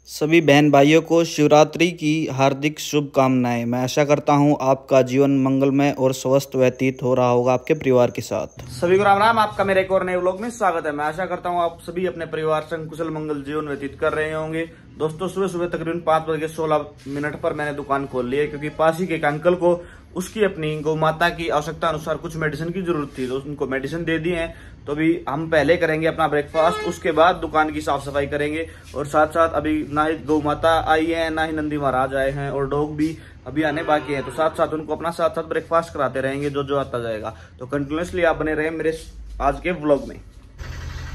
सभी बहन भाइयों को शिवरात्रि की हार्दिक शुभकामनाएं। मैं आशा करता हूं आपका जीवन मंगलमय और स्वस्थ व्यतीत हो रहा होगा आपके परिवार के साथ। सभी को राम राम। आपका मेरे एक और नए व्लॉग में स्वागत है। मैं आशा करता हूं आप सभी अपने परिवार संग कुशल मंगल जीवन व्यतीत कर रहे होंगे। दोस्तों, सुबह सुबह तकरीबन 5:16 पर मैंने दुकान खोल ली है, क्योंकि पास ही के एक अंकल को उसकी अपनी गौ माता की आवश्यकता अनुसार कुछ मेडिसिन की जरूरत थी, तो उनको मेडिसिन दे दी है। तो अभी हम पहले करेंगे अपना ब्रेकफास्ट, उसके बाद दुकान की साफ सफाई करेंगे। और साथ साथ अभी ना ही गौ माता आई है, ना ही नंदी महाराज आए हैं, और डॉग भी अभी आने बाकी है। तो साथ साथ उनको अपना साथ साथ ब्रेकफास्ट कराते रहेंगे जो जो आता जाएगा। तो कंटिन्यूसली आप बने रहे मेरे आज के व्लॉग में।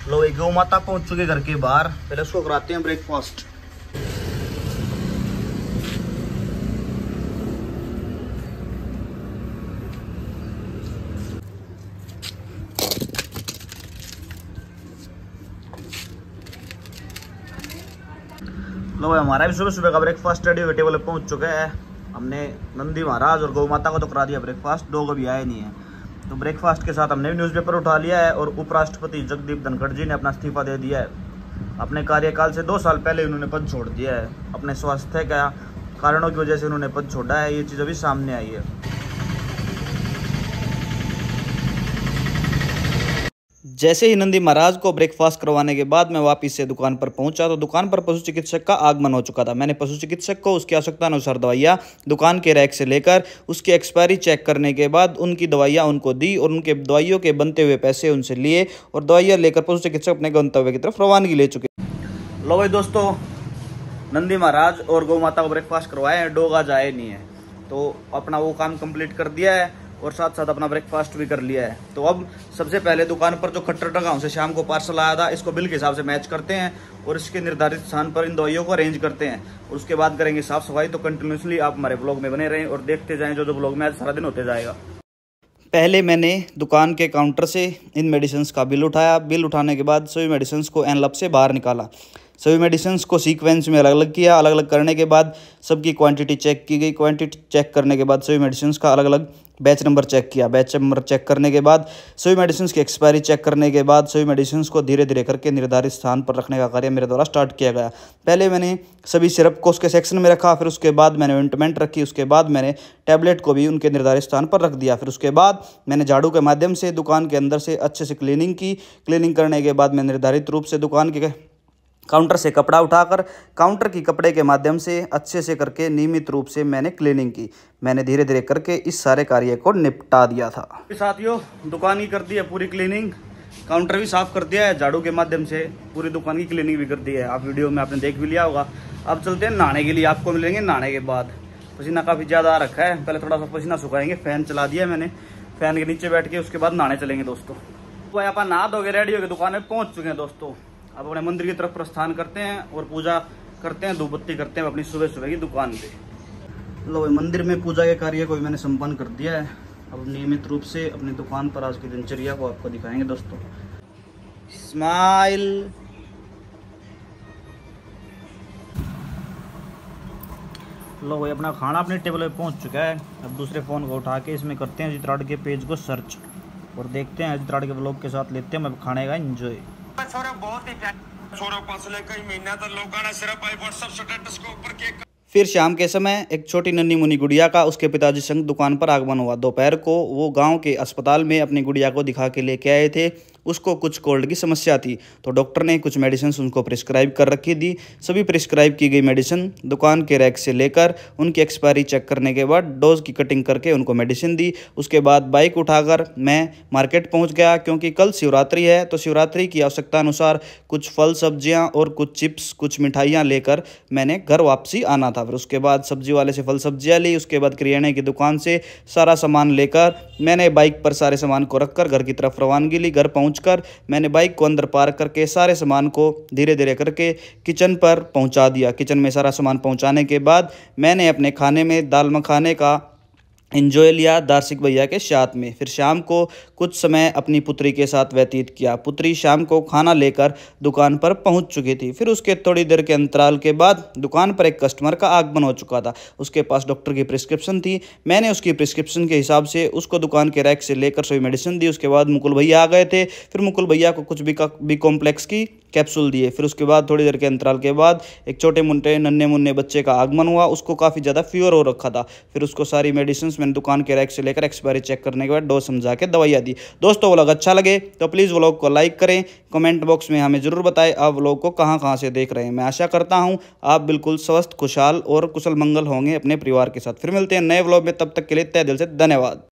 लो, एक गौ माता पहुंच चुके घर के बाहर, पहले उसको कराते हैं ब्रेकफास्ट। लो, हमारा भी सुबह सुबह का ब्रेकफास्ट रेडी हुए टेबल पे पहुंच चुका है। हमने नंदी महाराज और गौ माता को तो करा दिया ब्रेकफास्ट, डॉग अभी आए नहीं है। तो ब्रेकफास्ट के साथ हमने भी न्यूज़पेपर उठा लिया है, और उपराष्ट्रपति जगदीप धनखड़ जी ने अपना इस्तीफा दे दिया है। अपने कार्यकाल से 2 साल पहले उन्होंने पद छोड़ दिया है। अपने स्वास्थ्य का कारणों की वजह से उन्होंने पद छोड़ा है, ये चीज़ अभी सामने आई है। जैसे ही नंदी महाराज को ब्रेकफास्ट करवाने के बाद मैं वापस से दुकान पर पहुंचा, तो दुकान पर पशु चिकित्सक का आगमन हो चुका था। मैंने पशु चिकित्सक को उसकी आवश्यकता अनुसार दवाइयाँ दुकान के रैक से लेकर उसकी एक्सपायरी चेक करने के बाद उनकी दवाइयाँ उनको दी, और उनके दवाइयों के बनते हुए पैसे उनसे लिए, और दवाइयाँ लेकर पशु चिकित्सक अपने गंतव्य की तरफ रवानगी ले चुके। लो भाई दोस्तों, नंदी महाराज और गौ माता को ब्रेकफास्ट करवाए हैं, डॉग आज आए नहीं है, तो अपना वो काम कंप्लीट कर दिया है, और साथ साथ अपना ब्रेकफास्ट भी कर लिया है। तो अब सबसे पहले दुकान पर जो खट्टर टगाओं से शाम को पार्सल आया था, इसको बिल के हिसाब से मैच करते हैं, और इसके निर्धारित स्थान पर इन दवाइयों को अरेंज करते हैं। उसके बाद करेंगे साफ सफाई। तो कंटिन्यूसली आप हमारे ब्लॉग में बने रहें और देखते जाएं जो जो ब्लॉग में आज सारा दिन होते जाएगा। पहले मैंने दुकान के काउंटर से इन मेडिसिन्स का बिल उठाया। बिल उठाने के बाद सभी मेडिसिन्स को एनवलप से बाहर निकाला। सभी मेडिसिन्स को सीक्वेंस में अलग अलग किया। अलग अलग करने के बाद सबकी क्वांटिटी चेक की गई। क्वांटिटी चेक करने के बाद सभी मेडिसिन्स का अलग अलग बैच नंबर चेक किया। बैच नंबर चेक करने के बाद सभी मेडिसिन्स की एक्सपायरी चेक करने के बाद सभी मेडिसिन्स को धीरे धीरे करके निर्धारित स्थान पर रखने का कार्य मेरे द्वारा स्टार्ट किया गया। पहले मैंने सभी सिरप को उसके सेक्शन में रखा, फिर उसके बाद मैंने ऑइंटमेंट रखी, उसके बाद मैंने टैबलेट को भी उनके निर्धारित स्थान पर रख दिया। फिर उसके बाद मैंने झाड़ू के माध्यम से दुकान के अंदर से अच्छे से क्लीनिंग की। क्लीनिंग करने के बाद मैंने निर्धारित रूप से दुकान के काउंटर से कपड़ा उठाकर काउंटर की कपड़े के माध्यम से अच्छे से करके नियमित रूप से मैंने क्लीनिंग की। मैंने धीरे धीरे करके इस सारे कार्य को निपटा दिया था। साथियों, दुकान की कर दी है पूरी क्लीनिंग, काउंटर भी साफ कर दिया है, झाड़ू के माध्यम से पूरी दुकान की क्लीनिंग भी कर दी है। आप वीडियो में आपने देख भी लिया होगा। अब चलते हैं नहाने के लिए, आपको मिलेंगे नहाने के बाद। पसीना काफ़ी ज़्यादा आ रखा है, पहले थोड़ा सा पसीना सुखाएंगे। फैन चला दिया है मैंने, फैन के नीचे बैठ के उसके बाद नहाने चलेंगे दोस्तों। भाई अपन नहा धोके रेडी होकर दुकान में पहुँच चुके हैं दोस्तों। अब अपने मंदिर की तरफ प्रस्थान करते हैं और पूजा करते हैं, धूप बत्ती करते हैं अपनी सुबह सुबह की दुकान पे। लो, मंदिर में पूजा के कार्य को भी मैंने संपन्न कर दिया है। अब नियमित रूप से अपनी दुकान पर आज की दिनचर्या को आपको दिखाएंगे दोस्तों। स्माइल। लो भाई, अपना खाना अपने टेबल पे पहुंच चुका है। अब दूसरे फ़ोन को उठा के इसमें करते हैं अजित राड के पेज को सर्च, और देखते हैं अजित राड के ब्लॉग के साथ लेते हैं मैं खाने का एंजॉय। फिर शाम के समय एक छोटी नन्ही मुन्नी गुड़िया का उसके पिताजी संग दुकान पर आगमन हुआ। दोपहर को वो गांव के अस्पताल में अपनी गुड़िया को दिखा के लेके आए थे। उसको कुछ कोल्ड की समस्या थी, तो डॉक्टर ने कुछ मेडिसिन उनको प्रिस्क्राइब कर रखी थी। सभी प्रिस्क्राइब की गई मेडिसिन दुकान के रैक से लेकर उनकी एक्सपायरी चेक करने के बाद डोज की कटिंग करके उनको मेडिसिन दी। उसके बाद बाइक उठाकर मैं मार्केट पहुंच गया, क्योंकि कल शिवरात्रि है। तो शिवरात्रि की आवश्यकता अनुसार कुछ फल सब्जियां और कुछ चिप्स, कुछ मिठाइयाँ लेकर मैंने घर वापसी आना था। फिर उसके बाद सब्जी वाले से फल सब्जियाँ ली। उसके बाद किराने की दुकान से सारा सामान लेकर मैंने बाइक पर सारे सामान को रखकर घर की तरफ रवानगी ली। घर पहुंचकर मैंने बाइक को अंदर पार्क करके सारे सामान को धीरे धीरे करके किचन पर पहुंचा दिया। किचन में सारा सामान पहुंचाने के बाद मैंने अपने खाने में दाल मखाने का एंजॉय लिया दार्शिक भैया के साथ में। फिर शाम को कुछ समय अपनी पुत्री के साथ व्यतीत किया। पुत्री शाम को खाना लेकर दुकान पर पहुंच चुकी थी। फिर उसके थोड़ी देर के अंतराल के बाद दुकान पर एक कस्टमर का आगमन हो चुका था। उसके पास डॉक्टर की प्रिस्क्रिप्शन थी। मैंने उसकी प्रिस्क्रिप्शन के हिसाब से उसको दुकान के रैक से लेकर सभी मेडिसिन दी। उसके बाद मुकुल भैया आ गए थे। फिर मुकुल भैया को कुछ बी कॉम्प्लेक्स की कैप्सूल दिए। फिर उसके बाद थोड़ी देर के अंतराल के बाद एक छोटे मोटे नन्हे मुन्ने बच्चे का आगमन हुआ। उसको काफ़ी ज़्यादा फीवर हो रखा था। फिर उसको सारी मेडिसिन मैंने दुकान के रैक से लेकर एक्सपायरी चेक करने के बाद डोज समझा के दवाइयाँ दी। दोस्तों व्लॉग अच्छा लगे तो प्लीज़ व्लॉग को लाइक करें, कमेंट बॉक्स में हमें ज़रूर बताएं आप व्लॉग को कहाँ कहाँ से देख रहे हैं। मैं आशा करता हूँ आप बिल्कुल स्वस्थ, खुशहाल और कुशल मंगल होंगे अपने परिवार के साथ। फिर मिलते हैं नए व्लॉग में, तब तक के लिए तहे दिल से धन्यवाद।